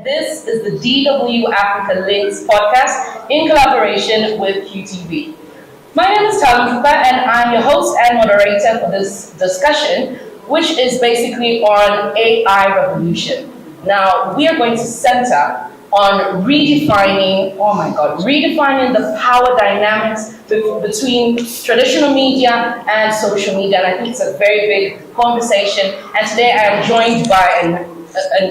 This is the DW Africa Links podcast in collaboration with QTV. My name is Mukupa, and I'm your host and moderator for this discussion, which is basically on AI revolution. Now, we are going to center on redefining the power dynamics between traditional media and social media. And I think it's a very big conversation. And today I am joined by an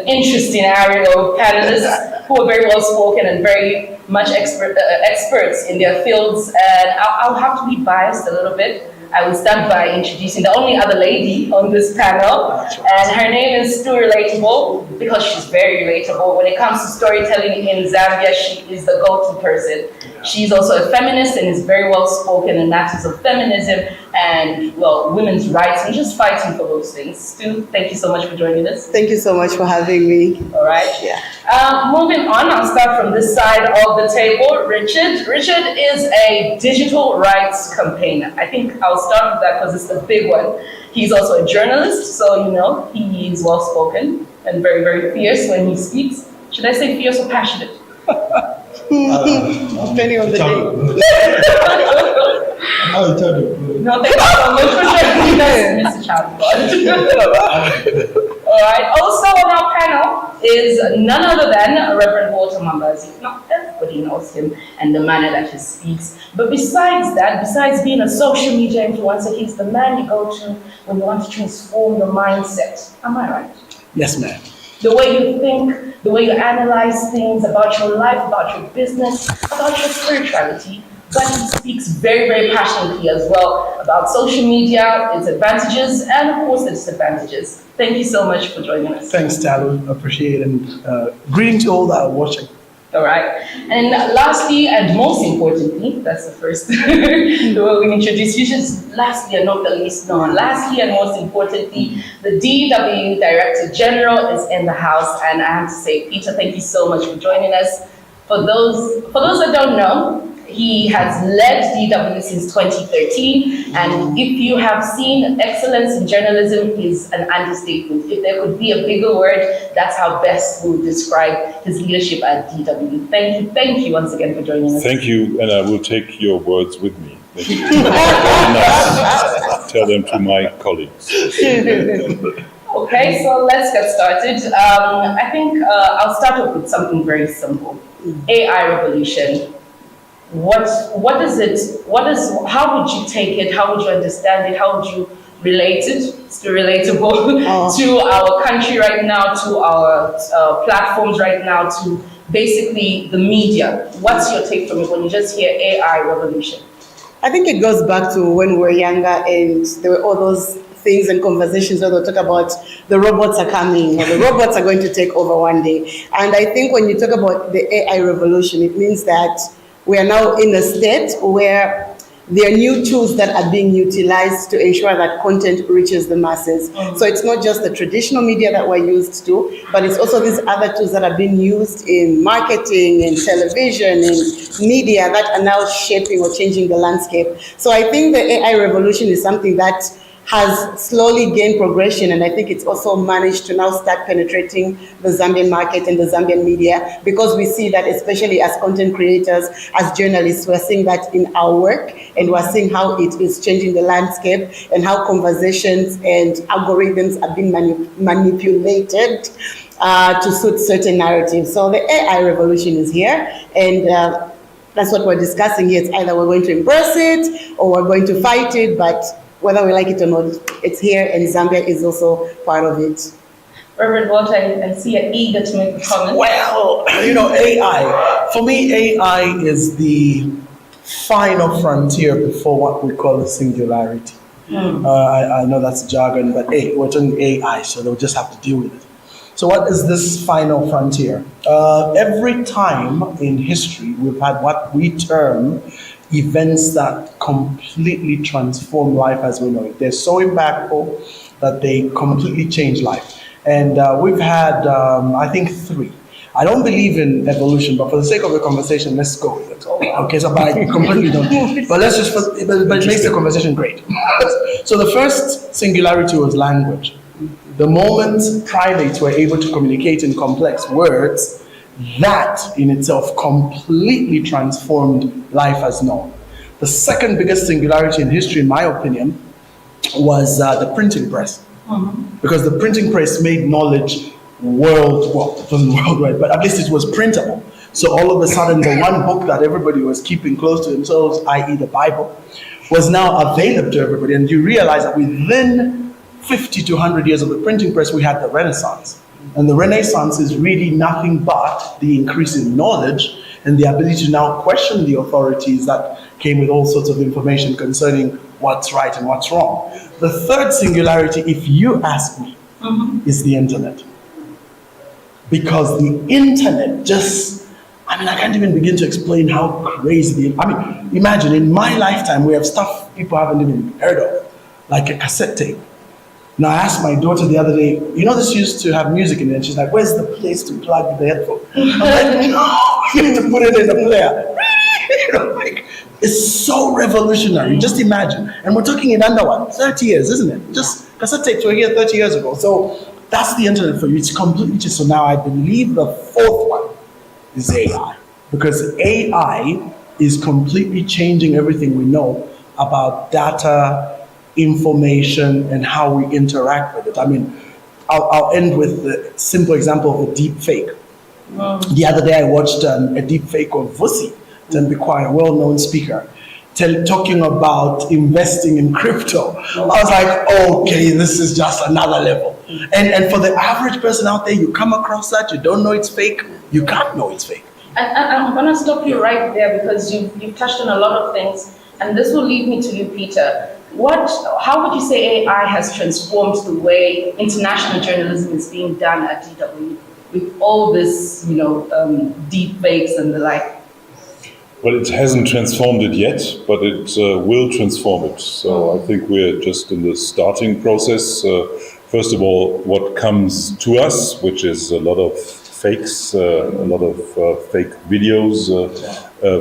interesting array of panelists who are very well spoken and very much experts in their fields. And I'll have to be biased a little bit. I will start by introducing the only other lady on this panel, and her name is Stu Relatable, because she's very relatable. When it comes to storytelling in Zambia, she is the go-to person. She's also a feminist and is very well spoken in matters of feminism and, well, women's rights and just fighting for those things. Stu, thank you so much for joining us. Thank you so much for having me. All right. Yeah. Moving on, I'll start from this side of the table. Richard. Richard is a digital rights campaigner. I think I'll start with that because it's the big one. He's also a journalist, so he is well spoken and very, very fierce when he speaks. Should I say fierce or passionate? Depending on the day. No, thank you so much for joining us, Mr. Child. All right. Also on our panel is none other than Reverend Mwambazi. Now, everybody knows him and the manner that he speaks. But besides that, besides being a social media influencer, he's the man you go to when you want to transform your mindset. Am I right? Yes, ma'am. The way you think, the way you analyze things about your life, about your business, about your spirituality. But he speaks very, very passionately as well about social media, its advantages, and of course, its disadvantages. Thank you so much for joining us. Thanks, Thalu. Appreciate it. And greeting to all that are watching. All right. And lastly, and most importantly, that's the first the way we introduce you, just lastly and not the least known. Lastly and most importantly, the DW Director General is in the house. And I have to say, Peter, thank you so much for joining us. For those that don't know, he has led DW since 2013, and if you have seen, excellence in journalism is an understatement. If there could be a bigger word, that's how best we would describe his leadership at DW. Thank you once again for joining us. Thank you, and I will take your words with me. Tell them to my colleagues. Okay, so let's get started. I think I'll start off with something very simple. AI revolution. What is it? How would you take it? How would you understand it? How would you relate it? It's relatable to our country right now, to our platforms right now, to basically the media. What's your take from it when you just hear AI revolution? I think it goes back to when we were younger and there were all those things and conversations where they'll talk about the robots are coming or the robots are going to take over one day. And I think when you talk about the AI revolution, it means that we are now in a state where there are new tools that are being utilized to ensure that content reaches the masses. So it's not just the traditional media that we're used to, but it's also these other tools that are being used in marketing, in television, in media that are now shaping or changing the landscape. So I think the AI revolution is something that has slowly gained progression, and I think it's also managed to now start penetrating the Zambian market and the Zambian media, because we see that, especially as content creators, as journalists, we're seeing that in our work, and we're seeing how it is changing the landscape and how conversations and algorithms are being manipulated to suit certain narratives. So the AI revolution is here, and that's what we're discussing here. It's either we're going to embrace it or we're going to fight it, but whether we like it or not, it's here, and Zambia is also part of it. Reverend Walter, I see you're eager to make a comment. Well, AI. For me, AI is the final frontier before what we call a singularity. I know that's jargon, but hey, we're talking AI, so they'll just have to deal with it. So what is this final frontier? Every time in history, we've had what we term events that completely transform life as we know it. They're so impactful that they completely change life. And we've had, I think, 3. I don't believe in evolution, but for the sake of the conversation, let's go with it. Okay, so but I completely don't. But let's just, but it makes the conversation great. So the first singularity was language. The moment primates were able to communicate in complex words, that in itself completely transformed life as known. The second biggest singularity in history, in my opinion, was the printing press. Because the printing press made knowledge it wasn't worldwide, but at least it was printable. So all of a sudden, the one book that everybody was keeping close to themselves, i.e. the Bible, was now available to everybody. And you realize that within 50 to 100 years of the printing press, we had the Renaissance. And the Renaissance is really nothing but the increase in knowledge and the ability to now question the authorities that came with all sorts of information concerning what's right and what's wrong. The third singularity, if you ask me, is the internet. Because the internet I can't even begin to explain how crazy imagine in my lifetime we have stuff people haven't even heard of, like a cassette tape. Now, I asked my daughter the other day, this used to have music in it, and she's like, where's the place to plug the headphone? I'm like, no, you have to put it in the player. It's so revolutionary, just imagine. And we're talking in under 30 years, isn't it? Just cassette tapes were here 30 years ago. So that's the internet for you. It's completely just, so now I believe the fourth one is AI. Because AI is completely changing everything we know about data, information, and how we interact with it. I'll end with the simple example of a deep fake. The other day I watched a deep fake of Vusi Tembikwa, a well-known speaker, talking about investing in crypto. I was like, okay, this is just another level. And for the average person out there, you come across that, you don't know it's fake, you can't know it's fake. And I'm going to stop you right there because you've touched on a lot of things, and this will lead me to you, Peter. How would you say AI has transformed the way international journalism is being done at DW with all this, deep fakes and the like? Well, it hasn't transformed it yet, but it will transform it. So I think we're just in the starting process. First of all, what comes to us, which is a lot of fakes, a lot of fake videos,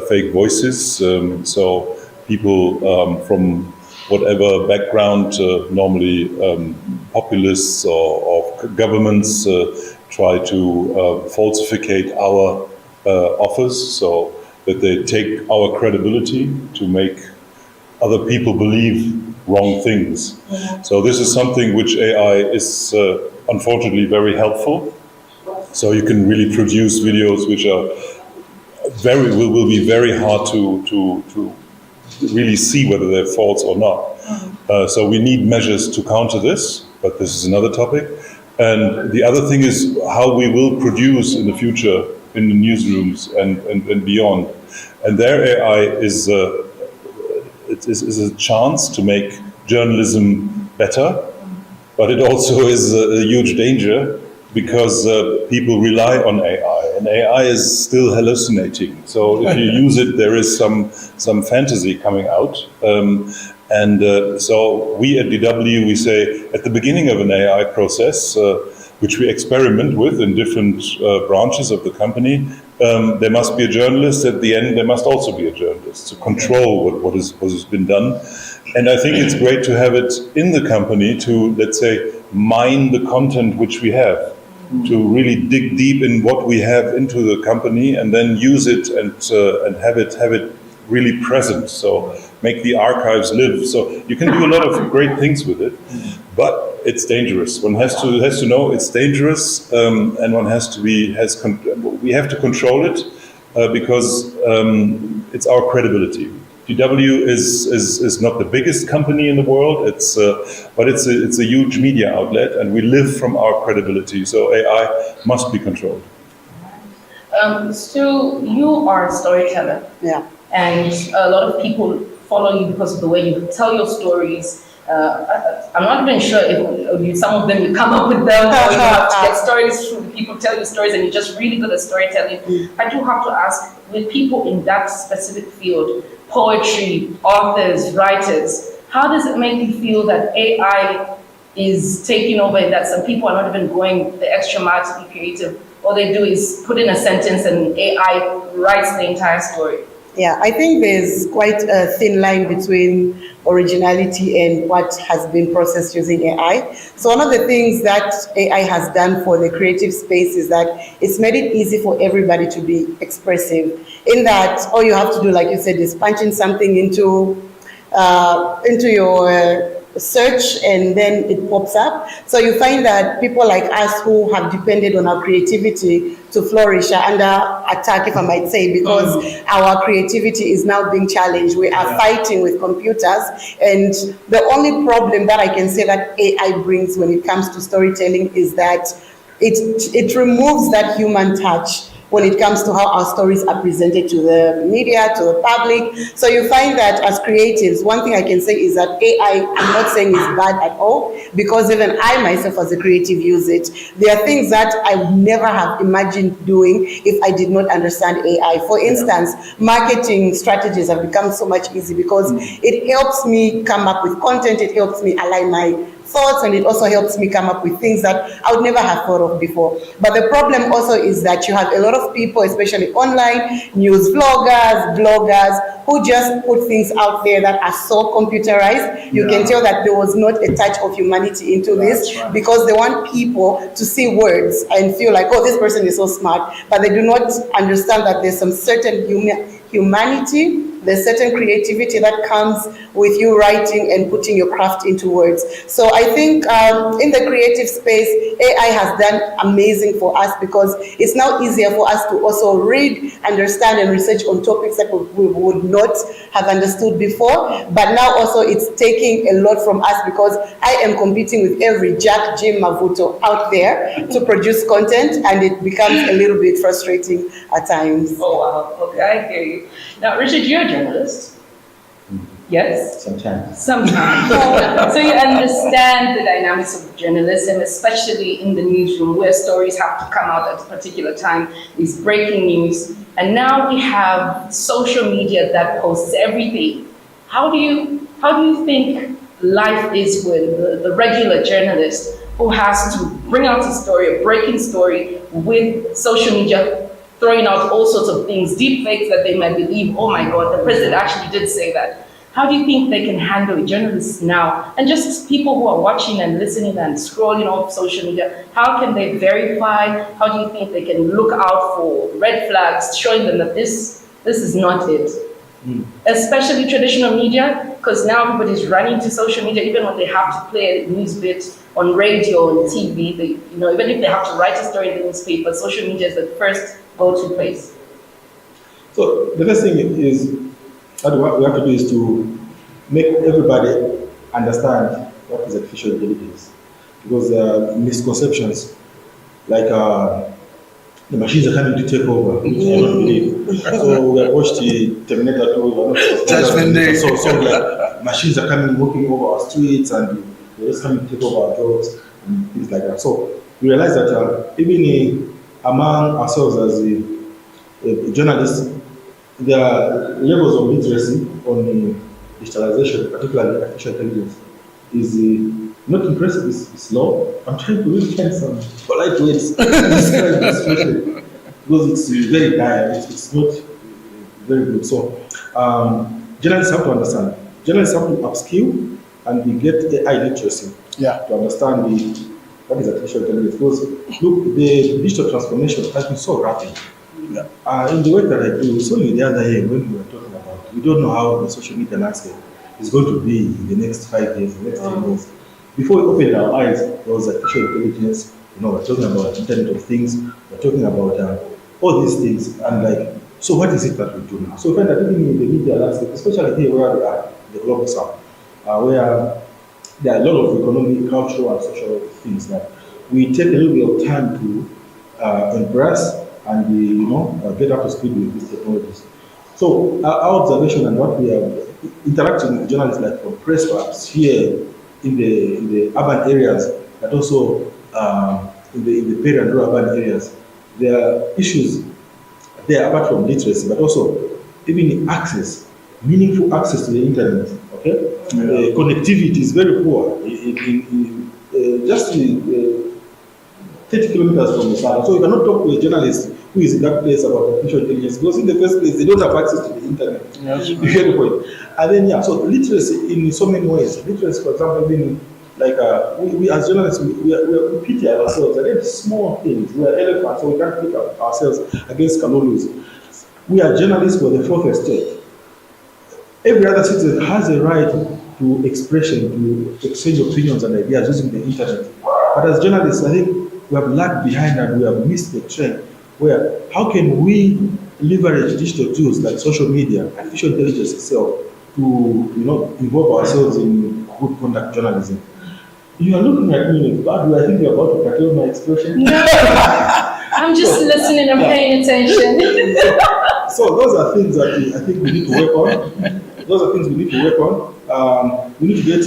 fake voices. So people from whatever background, normally populists or governments, try to falsificate our offers, so that they take our credibility to make other people believe wrong things. So this is something which AI is unfortunately very helpful. So you can really produce videos which are will be very hard to really see whether they're false or not. So we need measures to counter this, but this is another topic. And the other thing is how we will produce in the future in the newsrooms and beyond. And their AI is a chance to make journalism better, but it also is a huge danger because people rely on AI, and AI is still hallucinating. So if you use it, there is some fantasy coming out. So we at DW, we say at the beginning of an AI process, which we experiment with in different branches of the company, there must be a journalist. At the end, there must also be a journalist to control what has been done. And I think it's great to have it in the company to, let's say, mine the content which we have, to really dig deep in what we have into the company and then use it and have it really present. So make the archives live. So you can do a lot of great things with it, but it's dangerous. One has to know it's dangerous, and one we have to control it because it's our credibility. DW is not the biggest company in the world. But it's a huge media outlet, and we live from our credibility. So AI must be controlled. Stu, you are a storyteller. Yeah. And a lot of people follow you because of the way you tell your stories. I'm not even sure if some of them you come up with them or you have to get stories from people tell you stories and you're just really good at storytelling. I do have to ask, with people in that specific field, poetry, authors, writers, how does it make you feel that AI is taking over and that some people are not even going the extra mile to be creative? All they do is put in a sentence and AI writes the entire story. Yeah, I think there's quite a thin line between originality and what has been processed using AI. So one of the things that AI has done for the creative space is that it's made it easy for everybody to be expressive. In that, all you have to do, like you said, is punch in something into your search and then it pops up. So you find that people like us who have depended on our creativity to flourish are under attack, if I might say, because our creativity is now being challenged. We are fighting with computers, and the only problem that I can say that AI brings when it comes to storytelling is that it removes that human touch when it comes to how our stories are presented to the media, to the public. So you find that as creatives, one thing I can say is that AI, I'm not saying is bad at all, because even I myself as a creative use it. There are things that I would never have imagined doing if I did not understand AI. For instance, marketing strategies have become so much easy because it helps me come up with content, it helps me align my thoughts, and it also helps me come up with things that I would never have thought of before. But the problem also is that you have a lot of people, especially online, news vloggers, bloggers, who just put things out there that are so computerized. You can tell that there was not a touch of humanity into this, because they want people to see words and feel like, oh, this person is so smart, but they do not understand that there's some certain humanity, there's certain creativity that comes with you writing and putting your craft into words. So I think in the creative space, AI has done amazing for us, because it's now easier for us to also read, understand, and research on topics that we would not have understood before. But now also it's taking a lot from us, because I am competing with every Jack, Jim, Mavuto out there to produce content, and it becomes a little bit frustrating at times. Oh, wow. Okay, I hear you. Now, Richard, you're a journalist. Yes? Sometimes. Sometimes. So you understand the dynamics of journalism, especially in the newsroom, where stories have to come out at a particular time, these breaking news. And now we have social media that posts everything. How do you think life is with the regular journalist who has to bring out a story, a breaking story, with social media throwing out all sorts of things, deep fakes that they might believe, oh my God, the president actually did say that. How do you think they can handle it, journalists now, and just people who are watching and listening and scrolling off social media? How can they verify? How do you think they can look out for red flags, showing them that this is not it? Especially traditional media, because now everybody's running to social media, even when they have to play a news bit on radio and TV. They, even if they have to write a story in the newspaper, social media is the first go-to place. So the first thing is, what we have to do is to make everybody understand what is artificial intelligence, because there are misconceptions like the machines are coming to take over, which I don't believe. So we have watched the Terminator 2, Judgment Day. So like machines are coming, walking over our streets, and they're just coming to take over our jobs and things like that. So we realize that even among ourselves as journalists, there are levels of literacy on digitalization, particularly artificial intelligence, is not impressive, it's low. I'm trying to really find some polite ways to describe the situation, because it's very dire, it's not very good. So journalists have to understand. Journalists have to upskill and get AI literacy to understand what is artificial intelligence. Because look, the digital transformation has been so rapid. In the work that I do, it's only the other day when we were talking about, we don't know how the social media landscape is going to be in the next 5 years, the next 10 years. Before we opened our eyes, there was artificial intelligence, we're talking about Internet of Things, we're talking about all these things, and so what is it that we do now? So we find that even in the media landscape, especially here where we are, the global south, where there are a lot of economic, cultural, and social things that we take a little bit of time to embrace and get up to speed with these technologies. So our observation and what we are interacting with journalists, like from press perhaps here in the urban areas, but also in the peri and rural urban areas, there are issues there apart from literacy, but also even access, meaningful access to the internet. Okay, connectivity is very poor. Just 30 kilometers from the south. So you cannot talk to a journalist who is in that place about artificial intelligence, because in the first place, they don't have access to the internet. You get the point? And then, so literacy in so many ways. Literacy, for example, being like, we as journalists, we pity ourselves against small things. We are elephants, so we can't pit ourselves against calories. We are journalists for the fourth estate. Every other citizen has a right to expression, to exchange opinions and ideas using the internet. But as journalists, I think we have lagged behind and we have missed the train. Where, how can we leverage digital tools like social media, artificial intelligence itself, to involve ourselves in good conduct journalism? You are looking at me in a bad way. I think you're about to curtail my expression. No, I'm just listening and paying attention. So those are things that I think we need to work on. Those are things we need to work on. We need to get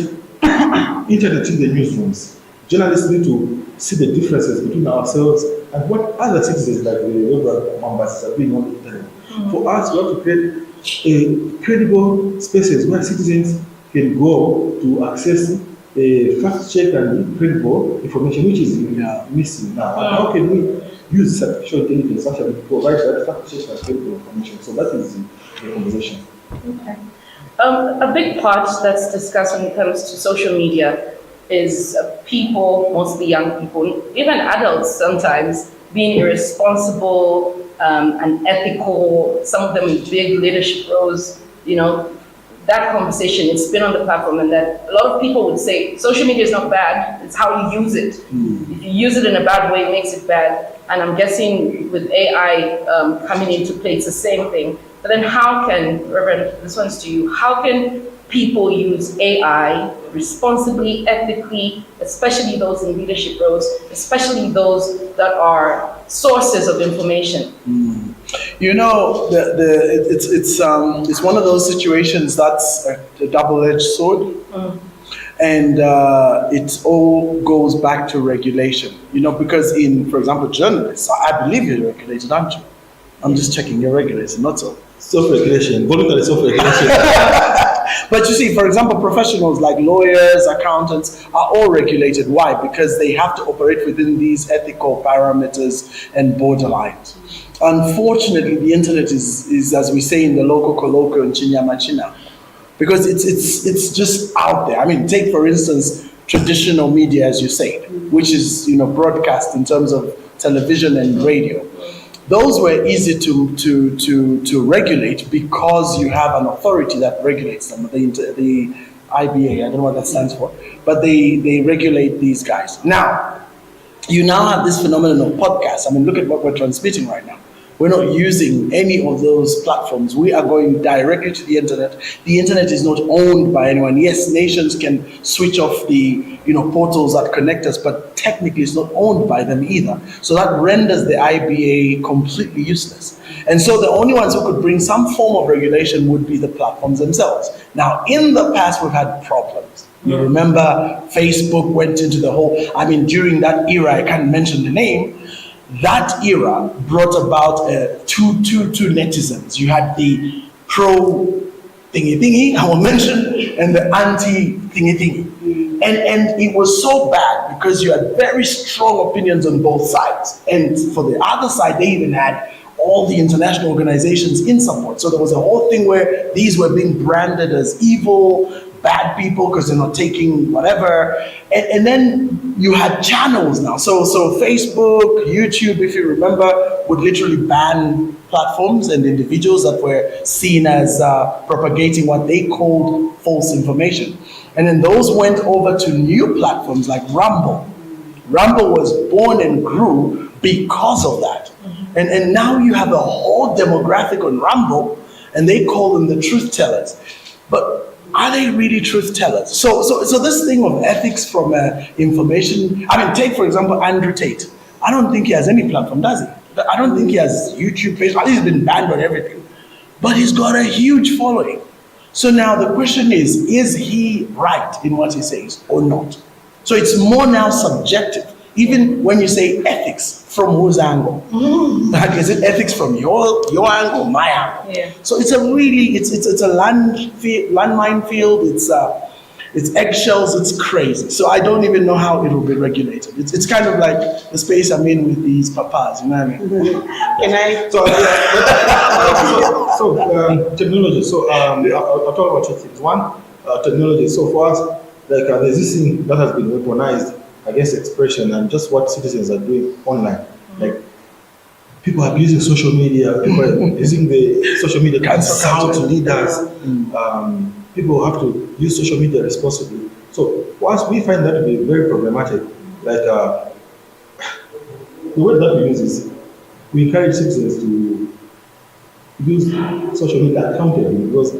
internet in the newsrooms. Journalists need to see the differences between ourselves and what other citizens like the Mwambazi are doing on the internet. For us, we have to create credible spaces where citizens can go to access fact check and credible information, which is missing now. And how can we use artificial intelligence actually to provide that fact check and credible information? So that is the conversation. Okay. A big part that's discussed when it comes to social media is people, mostly young people, even adults sometimes, being irresponsible, unethical, some of them in big leadership roles. That conversation, it's been on the platform, and that a lot of people would say social media is not bad, it's how you use it. If you use it in a bad way, it makes it bad. And I'm guessing with AI coming into play, it's the same thing. But then how can, Reverend, this one's to you, how can people use AI responsibly, ethically, especially those in leadership roles, especially those that are sources of information? It's one of those situations that's a double-edged sword, and it all goes back to regulation. Because for example, journalists, I believe you're regulated, aren't you? I'm just checking, you're regulated, not so. Self-regulation, voluntary self-regulation. But you see, for example, professionals like lawyers, accountants are all regulated. Why? Because they have to operate within these ethical parameters and borderlines. Unfortunately, the internet is as we say in the local colloquial, chinyamachina, because it's just out there. I mean, take for instance traditional media, as you say, which is broadcast in terms of television and radio. Those were easy to regulate because you have an authority that regulates them. The IBA, I don't know what that stands for, but they regulate these guys. Now, you now have this phenomenon of podcasts. I mean, look at what we're transmitting right now. We're not using any of those platforms. We are going directly to the internet. The internet is not owned by anyone. Yes, nations can switch off the portals that connect us, but technically it's not owned by them either. So that renders the IBA completely useless. And so the only ones who could bring some form of regulation would be the platforms themselves. Now, in the past, we've had problems. You remember Facebook went into the whole, during that era, I can't mention the name, that era brought about two netizens. You had the pro thingy, I will mention, and the anti thingy. And it was so bad because you had very strong opinions on both sides. And for the other side, they even had all the international organizations in support. So there was a whole thing where these were being branded as evil, bad people because they're not taking whatever. And then you had channels now. So Facebook, YouTube, if you remember, would literally ban platforms and individuals that were seen as propagating what they called false information. And then those went over to new platforms like Rumble. Rumble was born and grew because of that. And now you have a whole demographic on Rumble, and they call them the truth tellers. But are they really truth tellers? So this thing of ethics from information, take for example Andrew Tate. I don't think he has any platform, does he? I don't think he has YouTube, Facebook. He's been banned on everything. But he's got a huge following. So now the question is he right in what he says or not? So it's more now subjective. Even when you say ethics, from whose angle? Like, is it ethics from your angle, my angle? Yeah. So it's a really, it's a landmine field. It's eggshells, it's crazy. So I don't even know how it will be regulated. It's kind of like the space I'm in with these papas, you know what I mean? Can I? Technology. So I'll talk about two things. One, technology. So for us, like there's this thing that has been weaponized against expression and just what citizens are doing online. Like people are using social media, people are using the social media to insult leaders. People have to use social media responsibly. So for us, we find that to be very problematic. Like the word that we use is we encourage citizens to use social media accountably because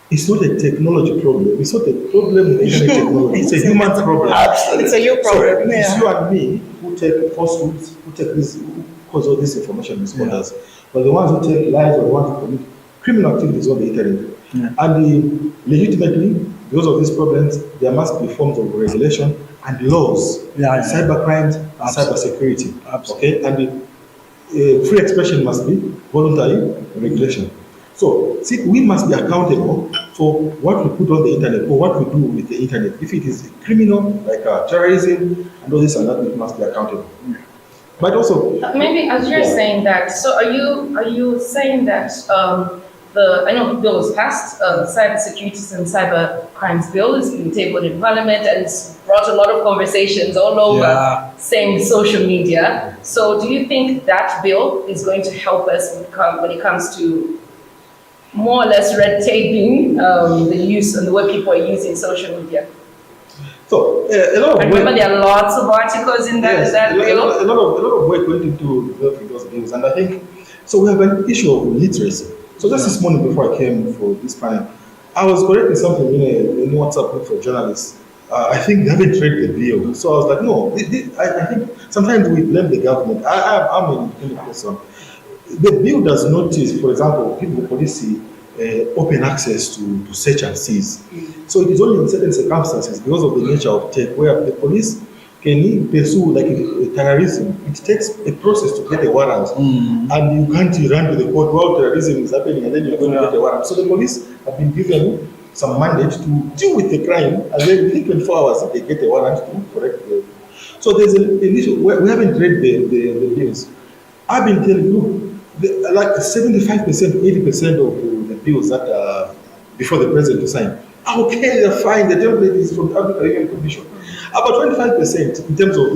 it's not a technology problem. It's not a problem with internet technology. It's a human problem. Absolutely. It's a you problem. So it's you and me who take falsehoods, who take this, who cause all this information responders. But the ones who take lies or the ones who commit criminal activities on the internet. And legitimately, because of these problems, there must be forms of regulation and laws, cyber crimes and cyber security. Okay, and the free expression must be voluntary regulation. So, see, we must be accountable for what we put on the internet or what we do with the internet. If it is criminal, like terrorism and all this and that, we must be accountable. But also, maybe as you're saying that, so are you saying that I know the bill was passed, cyber securities and cyber crimes bill has been tabled in Parliament and it's brought a lot of conversations all over, same social media. So do you think that bill is going to help us when it comes to more or less red taping the use and the way people are using social media? So a lot of remember there are lots of articles in that bill. A lot of work went into developing those bills, and I think so. We have an issue of literacy. So just this morning before I came for this panel, I was correcting something in a WhatsApp group for journalists. I think they haven't read the bill. So I was like, no, I think sometimes we blame the government. I'm an independent person. The bill does not, for example, people police open access to search and seize. So it is only in certain circumstances because of the nature of tech where the police can pursue like terrorism. It takes a process to get a warrant, and you can't run to the court while terrorism is happening, and then you're going to get a warrant. So the police have been given some mandate to deal with the crime, and then within 24 hours they get a warrant to correct the. So there's an issue. We haven't read the bills. I've been telling you, like 75%, 80% of the bills that are before the president to sign. Okay, they're fine. The template is from the African Union Commission. About 25% in terms of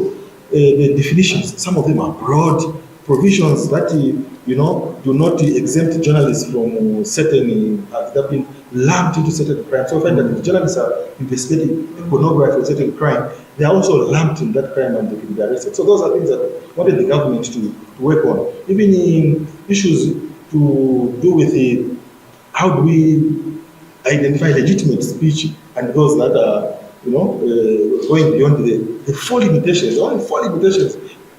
the definitions. Some of them are broad provisions that do not exempt journalists from certain that have been lumped into certain crimes. So I find that if journalists are investigating pornography or certain crime, they are also lumped in that crime and they can be arrested. So those are things that I wanted the government to work on. Even in issues to do with how do we identify legitimate speech and those that are going beyond the four limitations, only four limitations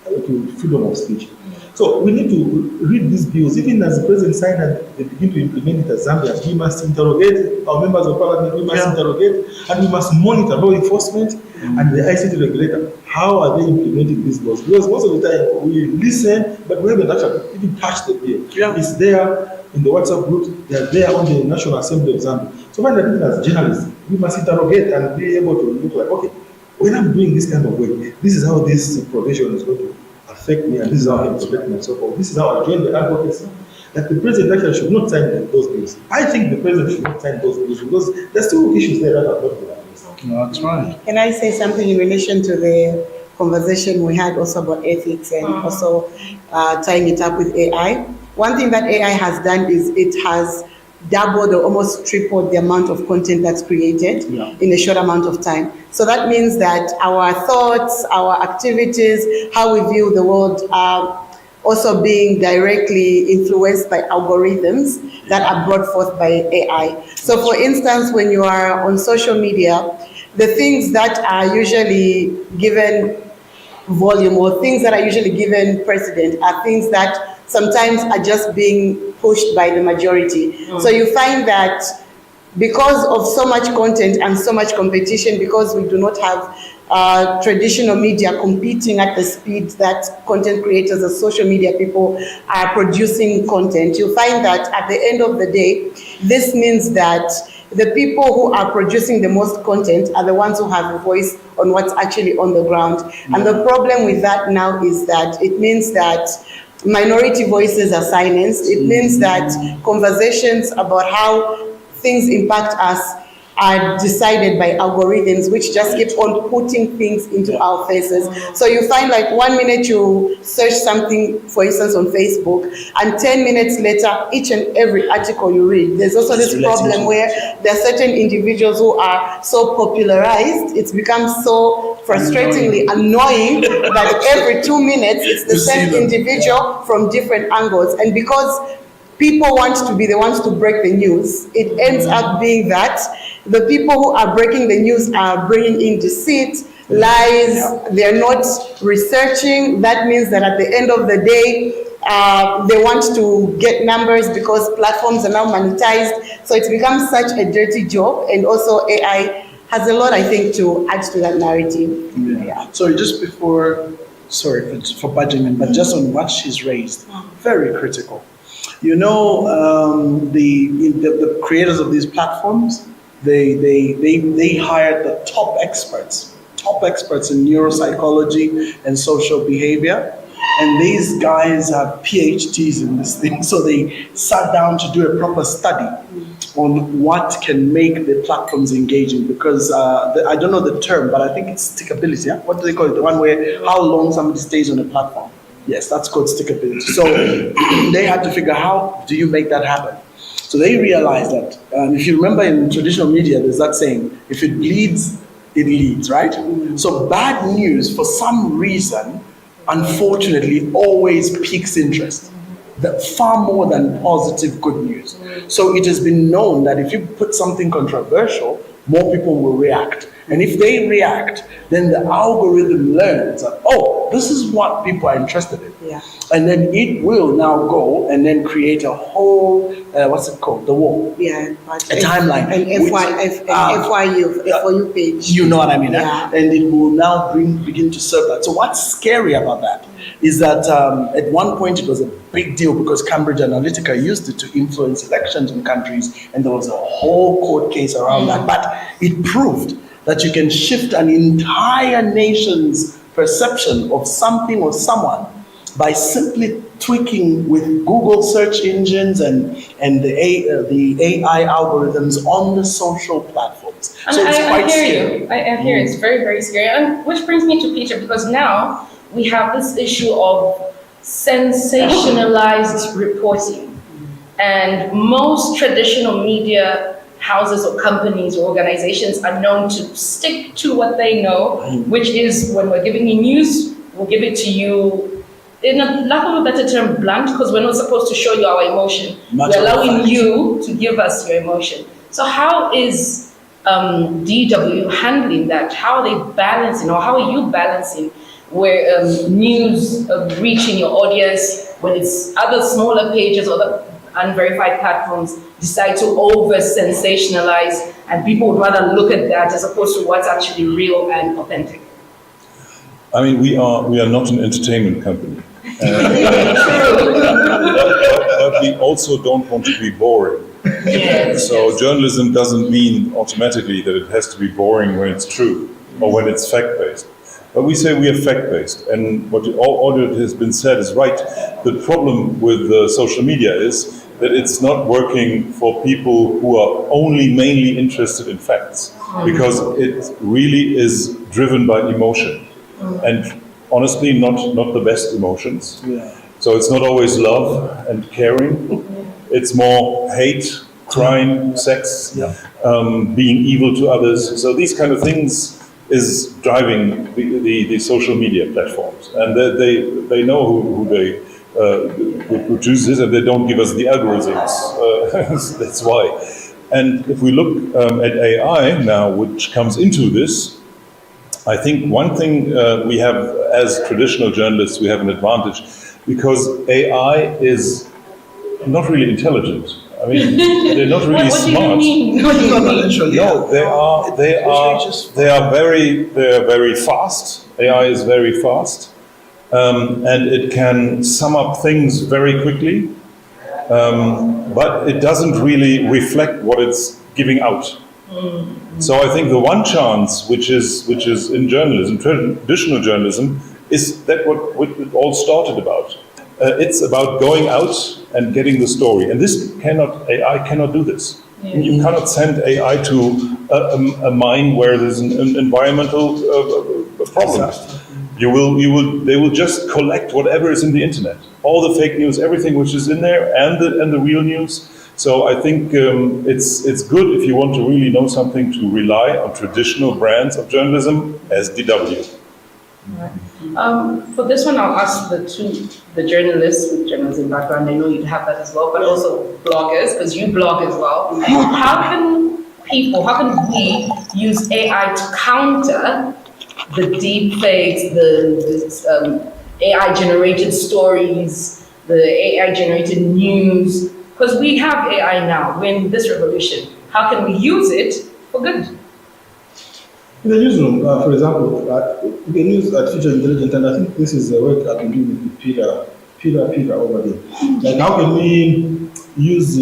to freedom of speech. So we need to read these bills, even as the president signed and they begin to implement it as Zambians. We must interrogate our members of parliament, we must interrogate, and we must monitor law enforcement and the ICT regulator. How are they implementing these laws? Because most of the time we listen, but we haven't actually even touched the bill. It's there in the WhatsApp group, they are there on the National Assembly of Zambia. So when even as journalists, we must interrogate and be able to look like, okay, when I'm doing this kind of work, this is how this provision is going to affect me, and this is how I can protect myself, or this is how I join the advocacy. That the president actually should not sign those bills. I think the president should not sign those bills because there's still issues there that are not been addressed. That's right. Can I say something in relation to the conversation we had also about ethics and also tying it up with AI? One thing that AI has done is it has doubled or almost tripled the amount of content that's created in a short amount of time. So that means that our thoughts, our activities, how we view the world are also being directly influenced by algorithms that are brought forth by AI. So for instance, when you are on social media, the things that are usually given volume or things that are usually given precedent are things that sometimes are just being pushed by the majority. So you find that because of so much content and so much competition, because we do not have traditional media competing at the speed that content creators or social media people are producing content, you find that at the end of the day, this means that the people who are producing the most content are the ones who have a voice on what's actually on the ground. And the problem with that now is that it means that minority voices are silenced. It means that conversations about how things impact us are decided by algorithms, which just keep on putting things into our faces. So you find like 1 minute you search something, for instance, on Facebook, and 10 minutes later, each and every article you read, there's also this problem where there are certain individuals who are so popularized, it's become so frustratingly annoying that every 2 minutes, it's the same individual from different angles. And because people want to be the ones to break the news, it ends up being that the people who are breaking the news are bringing in deceit, lies, they're not researching. That means that at the end of the day, they want to get numbers because platforms are now monetized. So it's become such a dirty job, and also AI has a lot, I think, to add to that narrative. Yeah. So just before, sorry for budging in, but just on what she's raised, very critical. You know, the creators of these platforms, they hired the top experts in neuropsychology and social behavior. And these guys have PhDs in this thing. So they sat down to do a proper study on what can make the platforms engaging. Because I don't know the term, but I think it's stickability. Yeah? What do they call it? The one where how long somebody stays on a platform. Yes, that's called stickability. So they had to figure how do you make that happen. So they realized that, if you remember in traditional media, there's that saying, if it bleeds, it leads, right? So bad news, for some reason, unfortunately, always piques interest, far more than positive good news. So it has been known that if you put something controversial, more people will react. And if they react, then the algorithm learns that, oh, this is what people are interested in. Yeah. And then it will now go and then create a whole, what's it called? The wall. Yeah. A timeline. An FYU page. You know what I mean? Yeah. And it will now begin to serve that. So what's scary about that is that at one point it was a big deal because Cambridge Analytica used it to influence elections in countries, and there was a whole court case around that. But it proved that you can shift an entire nation's perception of something or someone by simply tweaking with Google search engines and the AI algorithms on the social platforms. And So it's I quite hear scary. you. I hear it's very, very scary. And which brings me to Peter, because now we have this issue of sensationalized reporting. And most traditional media houses or companies or organizations are known to stick to what they know, which is when we're giving you news, we'll give it to you in a lack of a better term, blunt, because we're not supposed to show you our emotion. We're allowing you to give us your emotion. So how is DW handling that? How are they balancing, or how are you balancing where news reaching your audience when it's other smaller pages or the unverified platforms decide to over-sensationalize, and people would rather look at that as opposed to what's actually real and authentic? I mean, we are not an entertainment company. But we also don't want to be boring. Yes. So journalism doesn't mean automatically that it has to be boring when it's true or when it's fact-based. But we say we are fact-based, and what all that has been said is right. The problem with social media is that it's not working for people who are only mainly interested in facts, because it really is driven by emotion, and honestly, not the best emotions. Yeah. So it's not always love and caring. It's more hate, crime, sex, being evil to others. So these kind of things is driving the social media platforms, and they know who they who chooses, and they don't give us the algorithms. That's why. And if we look at AI now, which comes into this, I think one thing we have as traditional journalists, we have an advantage because AI is not really intelligent. I mean, they're not really smart. What do you mean? What do you mean? No, they are very fast. AI is very fast, and it can sum up things very quickly. But it doesn't really reflect what it's giving out. So I think the one chance, which is in journalism, traditional journalism, is that what it all started about. It's about going out and getting the story, and AI cannot do this. You cannot send AI to a mine where there's an environmental problem. They will just collect whatever is in the internet, all the fake news, everything which is in there, and the real news. So I think it's good if you want to really know something to rely on traditional brands of journalism as DW. Right. For this one, I'll ask the journalists with journalism background. I know you'd have that as well, but also bloggers, because you blog as well. How can we use AI to counter the deep fakes, the AI-generated stories, the AI-generated news? Because we have AI now, we're in this revolution. How can we use it for good? In the newsroom, for example, we can use artificial intelligence, and I think this is the work I've been doing with Peter over there. Like, how can we use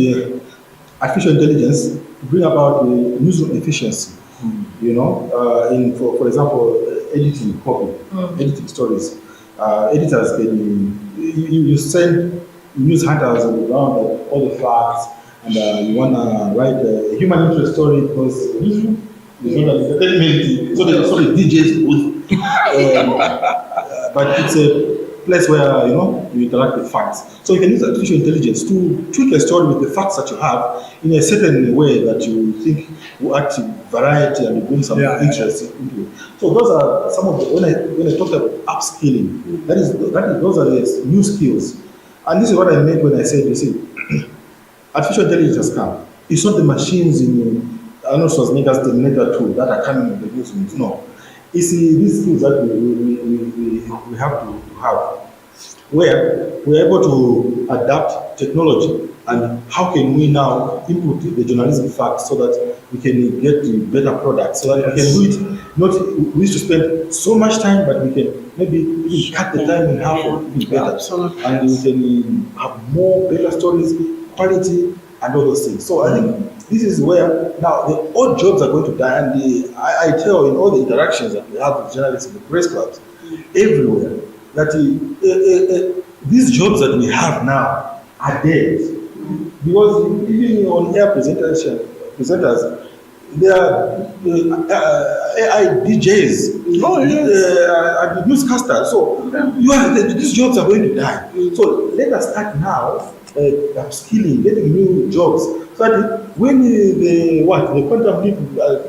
artificial intelligence to bring about the newsroom efficiency? You know, for example, editing copy, editing stories. Editors can you send news hunters around all the facts, and you want to write a human interest story because newsroom. It's not an entertainment, so there's also the DJ's booth. But it's a place where, you interact with facts. So you can use artificial intelligence to tweak a story with the facts that you have in a certain way that you think will add variety and bring some interest into it. So those are some of the, when I talk about upskilling, those are the new skills. And this is what I meant when I said, you see, artificial intelligence has come. It's not the machines in Arnold Schwarzenegger's Terminator 2 that are coming in the newsrooms. No. It's these skills that we have to have, where we're able to adapt technology, and how can we now input the journalism facts so that we can get the better product, so that we can do it. We used to spend so much time, but we can maybe even cut the time in half or even better. Absolutely. And we can have more better stories, quality, and all those things. So I think this is where now the odd jobs are going to die, and I tell in all the interactions that we have with journalists in the press clubs, everywhere, that these jobs that we have now are dead. Because even on air presenters, they are AI DJs, and newscasters. So these jobs are going to die. So let us start now upskilling, getting new jobs. So that when the quantum leap,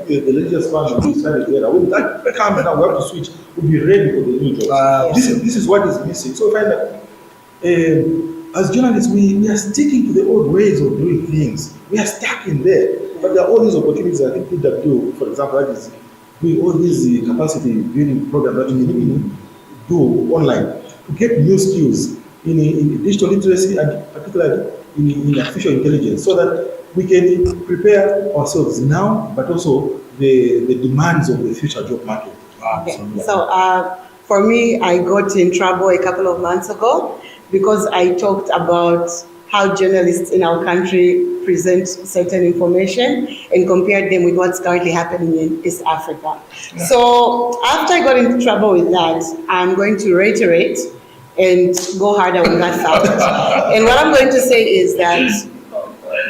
the latest one will decide together, when that come and we have to switch, we'll be ready for the new jobs. This is what is missing. So I find that as journalists, we are sticking to the old ways of doing things. We are stuck in there. But there are all these opportunities I think that do, for example, that is doing all these capacity building programs that we can do online to get new skills in digital literacy, and particularly in artificial intelligence, so that we can prepare ourselves now, but also the demands of the future job market. Okay. So for me, I got in trouble a couple of months ago because I talked about how journalists in our country present certain information and compared them with what's currently happening in East Africa. Yeah. So after I got into trouble with that, I'm going to reiterate and go harder on that fact. And what I'm going to say is that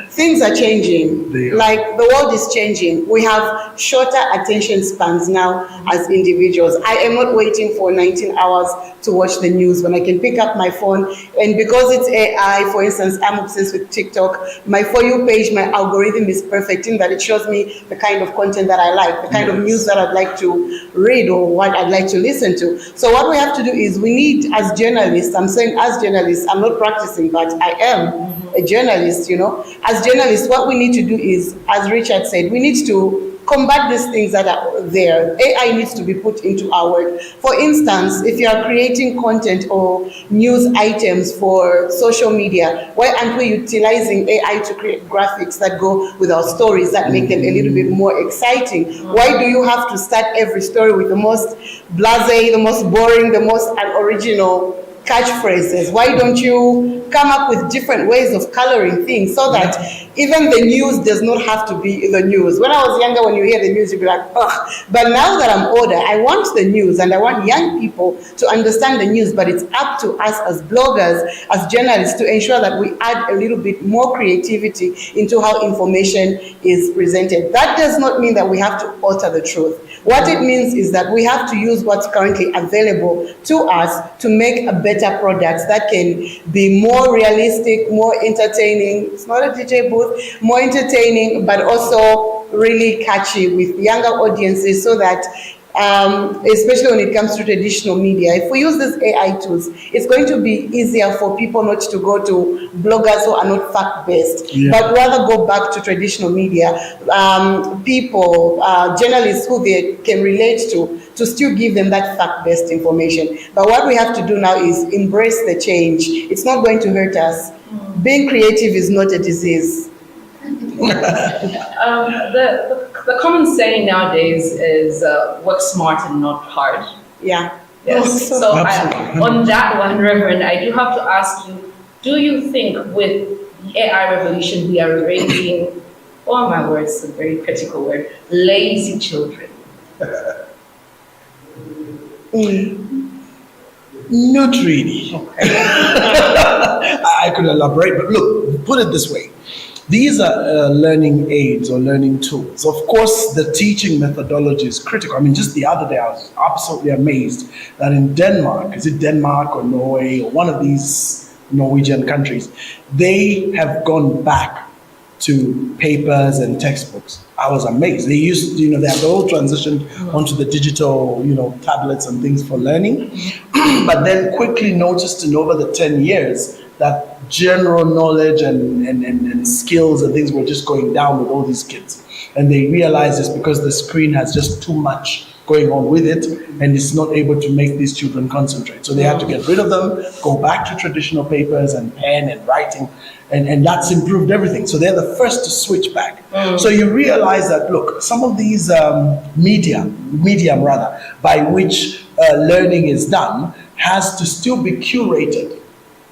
things are changing. Like, the world is changing. We have shorter attention spans now as individuals. I am not waiting for 19 hours to watch the news when I can pick up my phone. And because it's AI, for instance, I'm obsessed with TikTok. My For You page, my algorithm is perfect in that it shows me the kind of content that I like, the kind of news that I'd like to read or what I'd like to listen to. So what we have to do is we need, as journalists, I'm saying as journalists, I'm not practicing, but I am a journalist, As journalists, what we need to do is, as Richard said, we need to combat these things that are there. AI needs to be put into our work. For instance, if you are creating content or news items for social media, why aren't we utilizing AI to create graphics that go with our stories, that make them a little bit more exciting? Why do you have to start every story with the most blasé, the most boring, the most unoriginal catchphrases? Why don't you come up with different ways of coloring things so that even the news does not have to be the news? When I was younger, when you hear the news, you'd be like, ugh. But now that I'm older, I want the news and I want young people to understand the news, but it's up to us as bloggers, as journalists, to ensure that we add a little bit more creativity into how information is presented. That does not mean that we have to alter the truth. What it means is that we have to use what's currently available to us to make a better product that can be more realistic, more entertaining. It's not a DJ booth, more entertaining, but also really catchy with younger audiences so that especially when it comes to traditional media. If we use these AI tools, it's going to be easier for people not to go to bloggers who are not fact-based, but rather go back to traditional media. People, journalists who they can relate to still give them that fact-based information. But what we have to do now is embrace the change. It's not going to hurt us. Being creative is not a disease. The common saying nowadays is work smart and not hard. Yeah. Yes. So on that one, Reverend, I do have to ask you, do you think with the AI revolution we are raising, oh my words, a very critical word, lazy children? Not really. I could elaborate, but look, put it this way. These are learning aids or learning tools. Of course, the teaching methodology is critical. I mean, just the other day, I was absolutely amazed that in Denmark, is it Denmark or Norway or one of these Norwegian countries, they have gone back to papers and textbooks. I was amazed. They used, they have all transitioned onto the digital, tablets and things for learning, but then quickly noticed over the 10 years that general knowledge and skills and things were just going down with all these kids. And they realized it's because the screen has just too much going on with it and it's not able to make these children concentrate. So they had to get rid of them, go back to traditional papers and pen and writing, and that's improved everything. So they're the first to switch back. So you realize that, look, some of these medium by which learning is done has to still be curated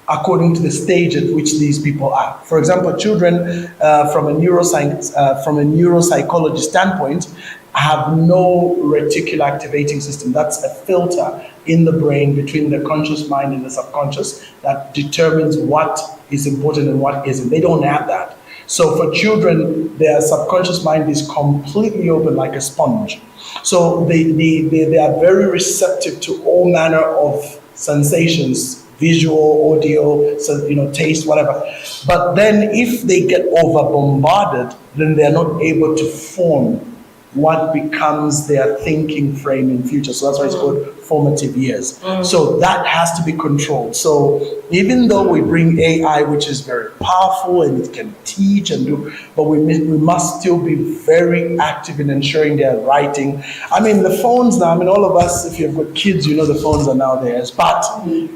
according to the stage at which these people are. For example, children from a neuropsychology standpoint have no reticular activating system. That's a filter in the brain between the conscious mind and the subconscious that determines what is important and what isn't. They don't have that. So for children, their subconscious mind is completely open like a sponge. So they are very receptive to all manner of sensations, visual, audio, taste, whatever. But then if they get over bombarded, then they're not able to form what becomes their thinking frame in future. So that's why it's called formative years. So that has to be controlled. So even though we bring AI, which is very powerful and it can teach and do, but we must still be very active in ensuring they're writing. I mean, the phones now, all of us, if you've got kids, the phones are now theirs, but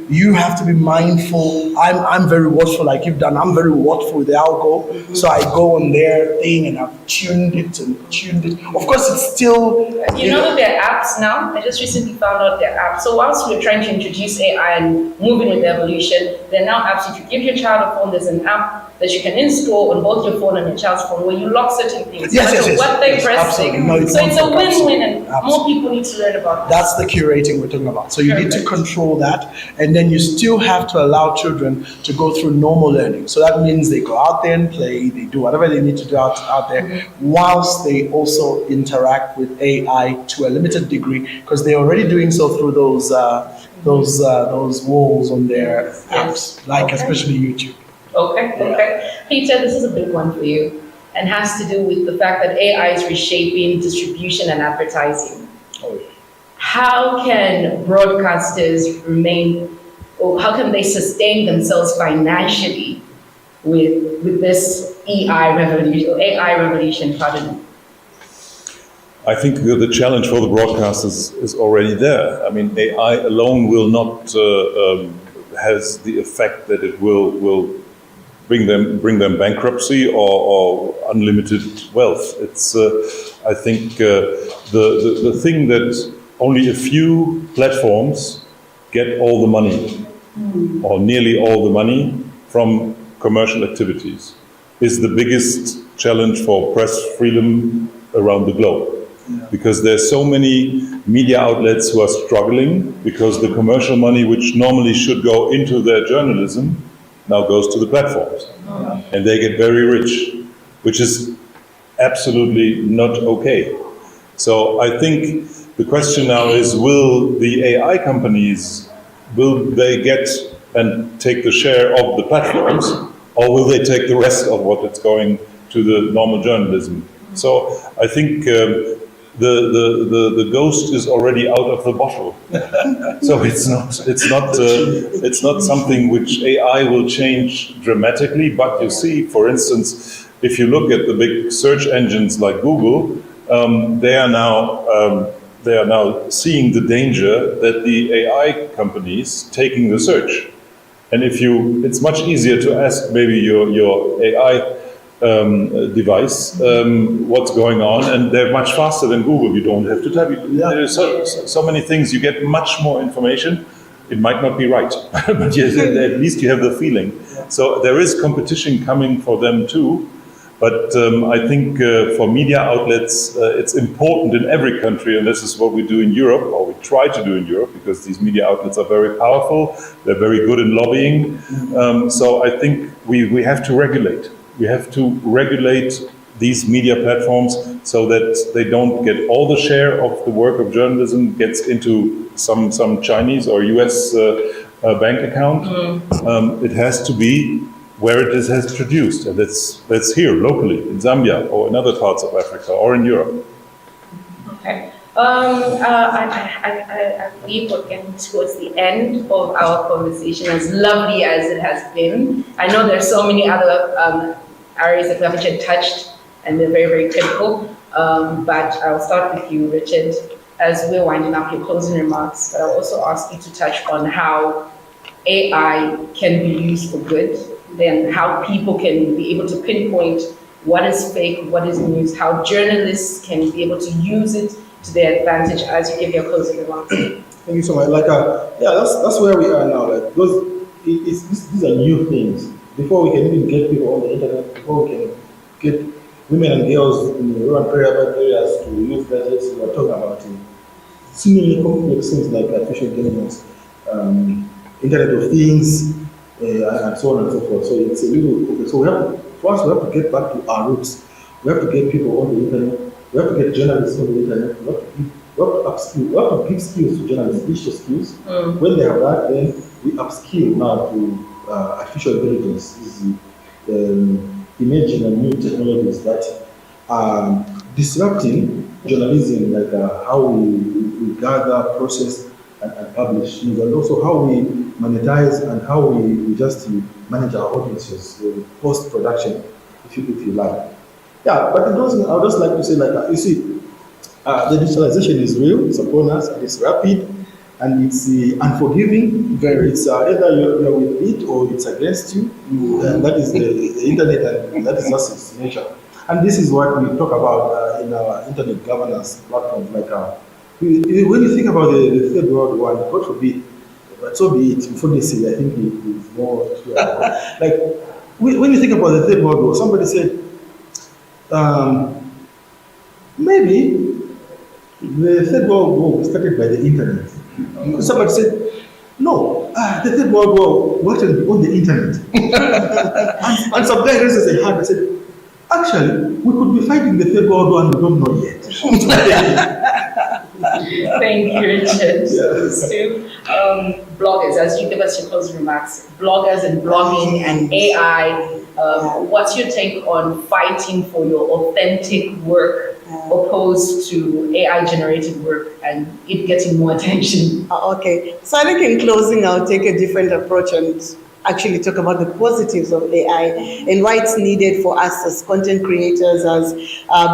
you have to be mindful. I'm very watchful, like you've done. I'm very watchful with the algo. So I go on their thing and I've tuned it. Of course, it's still... You know that there are apps now? I just recently found out there are apps. So whilst we're trying to introduce AI and moving with the evolution, there are now apps. If you give your child a phone, there's an app that you can install on both your phone and your child's phone where you lock certain things. Yes. What they're pressing. No, so it's a win-win and more people need to learn about this. That's the curating we're talking about. So you need to control that, and then you still have to allow children to go through normal learning. So that means they go out there and play, they do whatever they need to do out there, whilst they also interact with AI to a limited degree, because they're already doing so through those walls on their apps, especially YouTube. Okay. Peter, this is a big one for you and has to do with the fact that AI is reshaping distribution and advertising. How can broadcasters how can they sustain themselves financially with this AI revolution, pardon me? I think the challenge for the broadcasters is already there. I mean, AI alone will not has the effect that it will bring them bankruptcy or unlimited wealth. It's I think the thing that only a few platforms get all the money or nearly all the money, from commercial activities, is the biggest challenge for press freedom around the globe. Because there's so many media outlets who are struggling because the commercial money which normally should go into their journalism now goes to the platforms. And they get very rich, which is absolutely not okay. So I think the question now is, will the AI companies, will they get and take the share of the platforms, or will they take the rest of what is going to the normal journalism? So I think the ghost is already out of the bottle. So it's not something which AI will change dramatically. But you see, for instance, if you look at the big search engines like Google, they are now seeing the danger that the AI companies taking the search. And it's much easier to ask maybe your AI device what's going on, and they're much faster than Google. You don't have to type. There's so many things. You get much more information. It might not be right, but yes, at least you have the feeling. So there is competition coming for them too. But I think for media outlets, it's important in every country, and this is what we do in Europe, or we try to do in Europe, because these media outlets are very powerful. They're very good in lobbying. So I think we have to regulate. We have to regulate these media platforms so that they don't get all the share of the work of journalism gets into some Chinese or US bank account. It has to be where it has produced, and that's here locally in Zambia or in other parts of Africa or in Europe. Okay. I believe we're getting towards the end of our conversation, as lovely as it has been. I know there's so many other areas that we haven't yet touched, and they're very, very critical. But I'll start with you, Richard, as we're winding up your closing remarks. But I'll also ask you to touch on how AI can be used for good, then how people can be able to pinpoint what is fake, what is news, how journalists can be able to use it to their advantage as you give your closing remarks. Thank you so much. That's where we are now. These are new things. Before we can even get people on the internet, before we can get women and girls in rural areas to use gadgets, we are talking about seemingly complex things like artificial intelligence, Internet of Things, and so on and so forth. So it's a little. So we have to get back to our roots. We have to get people on the internet. We have to get journalists on the internet. We have to give skills to journalists, digital skills. When they have that, then we upskill now to artificial intelligence. Is emerging and new technologies that are disrupting journalism, like how we gather, process, and publish news, and also how we monetize and how we just manage our audiences, post-production, if you like. Yeah, but I would just like to say, you see, the digitalization is real, it's upon us, and it's rapid, and it's unforgiving. It's either you're with it or it's against you. And that is the internet, and that is just its nature. And this is what we talk about in our internet governance platforms. When you think about the third world war, God forbid, but so be it. Before they say, I think it is more clear. When you think about the third world war, somebody said, maybe the third world war was started by the internet. Somebody said, no, the third world war wasn't on the internet. and some guy raises a hand and said, actually, we could be fighting the third world war and we don't know yet. Thank you, Richard. Yes. Stu, bloggers, as you give us your closing remarks, bloggers and blogging and AI, what's your take on fighting for your authentic work opposed to AI-generated work and it getting more attention? Okay, so I think in closing, I'll take a different approach and actually talk about the positives of AI and why it's needed for us as content creators, as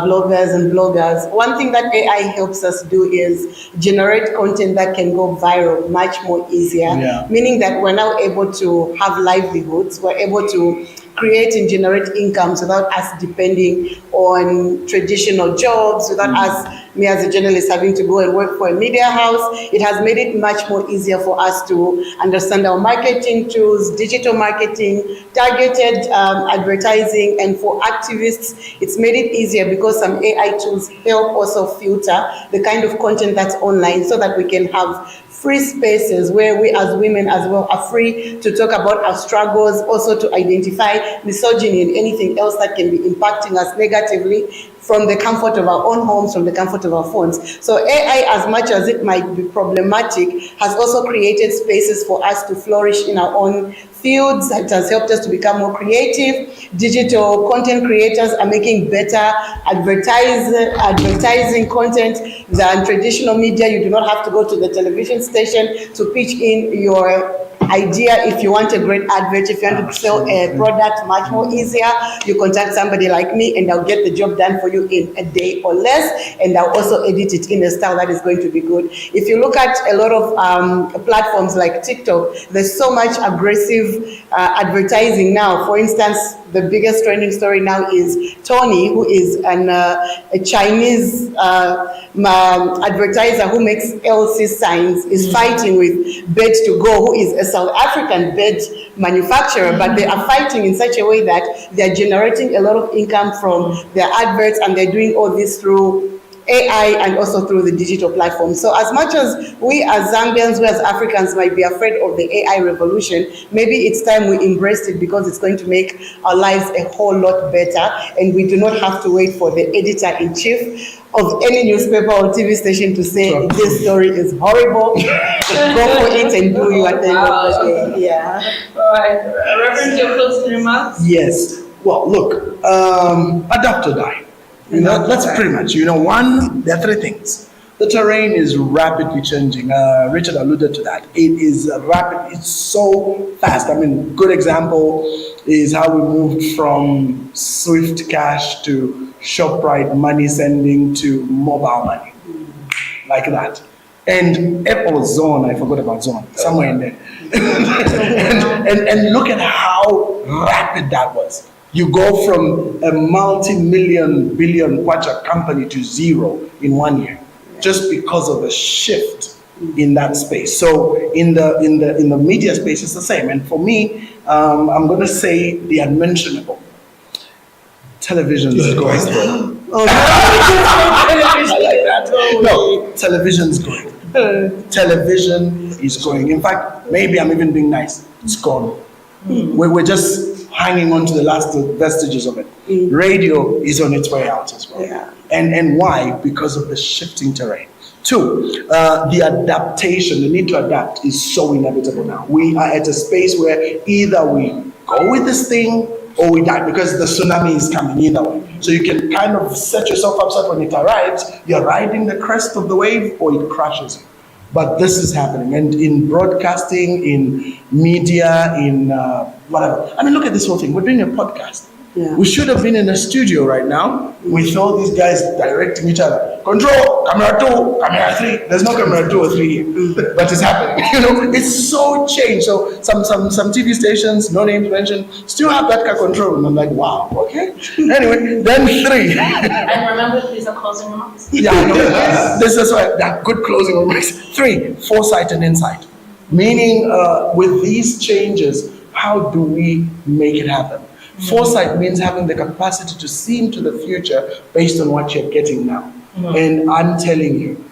bloggers and bloggers. One thing that AI helps us do is generate content that can go viral much more easier, meaning that we're now able to have livelihoods, we're able to create and generate incomes without us depending on traditional jobs, without us me as a journalist having to go and work for a media house. It has made it much more easier for us to understand our marketing tools, digital marketing, targeted advertising, and for activists, it's made it easier because some AI tools help also filter the kind of content that's online so that we can have free spaces where we as women as well are free to talk about our struggles, also to identify misogyny and anything else that can be impacting us negatively from the comfort of our own homes, from the comfort of our phones. So AI, as much as it might be problematic, has also created spaces for us to flourish in our own fields. It has helped us to become more creative. Digital content creators are making better advertising content than traditional media. You do not have to go to the television station to pitch in your idea. If you want a great advert, if you want to sell a product, much more easier. You contact somebody like me and I'll get the job done for you in a day or less, and I'll also edit it in a style that is going to be good. If you look at a lot of platforms like TikTok, there's so much aggressive advertising now. For instance, the biggest trending story now is Tony, who is a Chinese advertiser who makes LC signs, is fighting with Bed2Go, who is a South African bed manufacturer, but they are fighting in such a way that they're generating a lot of income from their adverts, and they're doing all this through AI and also through the digital platform. So as much as we as Zambians, we as Africans might be afraid of the AI revolution, maybe it's time we embraced it because it's going to make our lives a whole lot better, and we do not have to wait for the editor-in-chief of any newspaper or TV station to say this story is horrible. Go for it and do your thing. Yeah. All right. Reverend, your closing remarks? Yes. Well, look, adapt or die. You know, that's pretty much, one, there are three things. The terrain is rapidly changing. Richard alluded to that. It is rapid, it's so fast. I mean, good example is how we moved from Swift Cash to ShopRite money sending to mobile money, like that. And Apple Zone, I forgot about Zone, somewhere in there. and look at how rapid that was. You go from a multi-million, billion kwacha company to zero in 1 year, just because of a shift in that space. So in the media space, it's the same. And for me, I'm going to say the unmentionable. Television is going. I like that. No, television is going. Television is going. In fact, maybe I'm even being nice. It's gone. We're just hanging on to the last vestiges of it. Radio is on its way out as well. Yeah. And why? Because of the shifting terrain. Two, the adaptation, the need to adapt is so inevitable now. We are at a space where either we go with this thing or we die, because the tsunami is coming either way. So you can kind of set yourself up so that when it arrives, you're riding the crest of the wave or it crashes you. But this is happening. And in broadcasting, in media, in whatever. I mean, look at this whole thing. We're doing a podcast. Yeah. We should have been in a studio right now with all these guys directing each other. Control, camera 2, camera 3. There's no camera 2 or 3 here, but it's happening. It's so changed. So some TV stations, no names mentioned, still have that kind of control. And I'm like, wow, okay. Anyway, then 3. And remember, these are closing remarks. Yeah, I know. This is why that good closing remarks. 3, foresight and insight. Meaning, with these changes, how do we make it happen? Foresight means having the capacity to see into the future based on what you're getting now. And I'm telling you,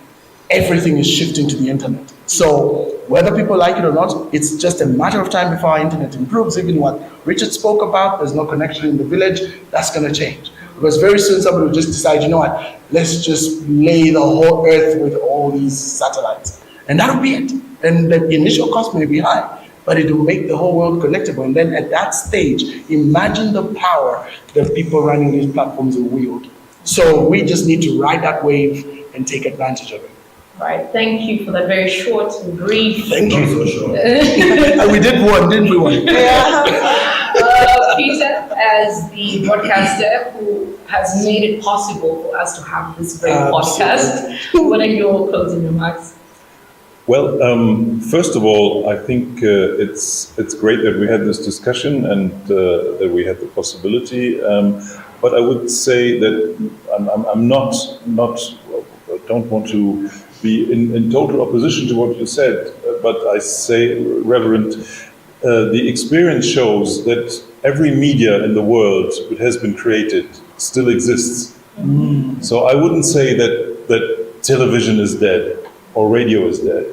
everything is shifting to the internet. So whether people like it or not, it's just a matter of time before our internet improves. Even what Richard spoke about, there's no connection in the village, that's going to change. Because very soon somebody will just decide, you know what, let's just lay the whole earth with all these satellites. And that'll be it. And the initial cost may be high, but it will make the whole world connectable. And then at that stage, imagine the power that people running these platforms will wield. So we just need to ride that wave and take advantage of it. All right. Thank you for that very short and brief. Thank you. For sure. We did one, didn't we? Peter, as the broadcaster who has made it possible for us to have this great podcast, what are your closing remarks? Well, first of all, I think it's great that we had this discussion and that we had the possibility. But I would say that I'm not don't want to be in total opposition to what you said, but I say, Reverend, the experience shows that every media in the world that has been created still exists. So I wouldn't say that television is dead or radio is dead.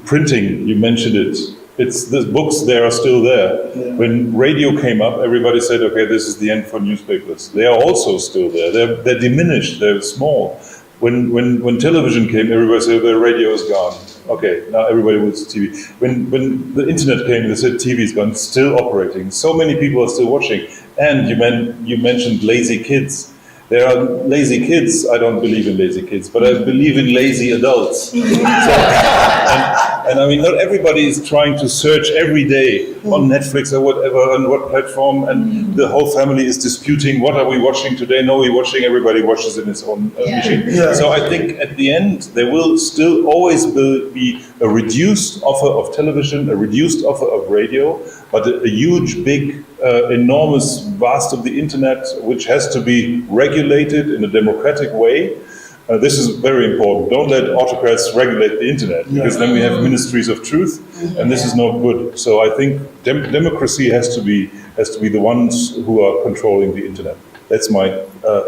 Printing, you mentioned it. It's the books there are still there. Yeah. When radio came up, everybody said, "Okay, this is the end for newspapers." They are also still there. They're diminished. They're small. When television came, everybody said the radio is gone. Okay, now everybody wants TV. When the internet came, they said TV is gone. It's still operating. So many people are still watching. And you mentioned lazy kids. There are lazy kids. I don't believe in lazy kids, but I believe in lazy adults. And I mean, not everybody is trying to search every day on Netflix or whatever, on what platform, and the whole family is disputing, what are we watching today? No, we're watching, everybody watches in its own machine. Yeah. So I think at the end, there will still always be a reduced offer of television, a reduced offer of radio, but a huge, big, enormous, vast of the internet, which has to be regulated in a democratic way. This is very important. Don't let autocrats regulate the internet, because then we have ministries of truth, and this is not good. So I think democracy has to be the ones who are controlling the internet. That's my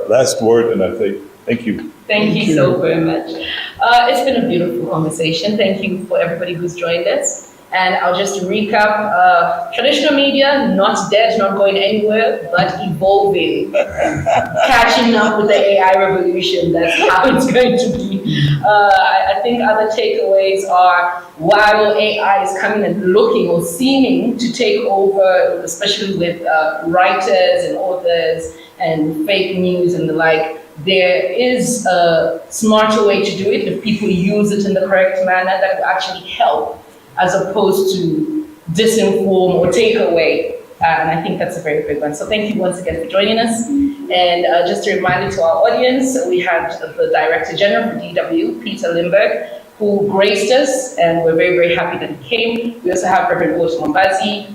last word, and I say thank you. Thank you so very much. It's been a beautiful conversation. Thank you for everybody who's joined us. And I'll just recap, traditional media, not dead, not going anywhere, but evolving, catching up with the AI revolution. That's how it's going to be. I think other takeaways are, while AI is coming and looking or seeming to take over, especially with writers and authors and fake news and the like, there is a smarter way to do it if people use it in the correct manner that will actually help, as opposed to disinform or take away. And I think that's a very big one. So thank you once again for joining us. And just a reminder to our audience, we had the Director General for DW, Peter Limbourg, who graced us, and we're very, very happy that he came. We also have Reverend Mwambazi.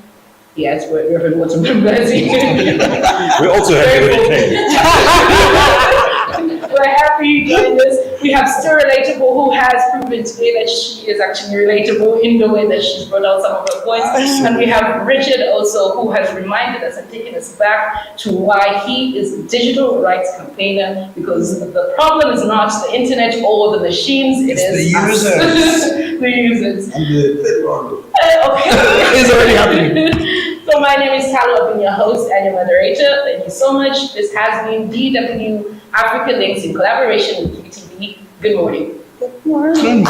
Yes, Reverend Mwambazi. We're also happy that he came. We're happy you joined us. We have Stu Relatable, who has proven today that she is actually relatable in the way that she's brought out some of her points. And we have Richard also, who has reminded us and taken us back to why he is a digital rights campaigner, because the problem is not the internet or the machines, It's the users. the users. And the third one. Okay. It's already happening. So my name is Thalu, I've been your host and your moderator. Thank you so much. This has been DW Africa Links in collaboration with QTV. Good morning. Good morning.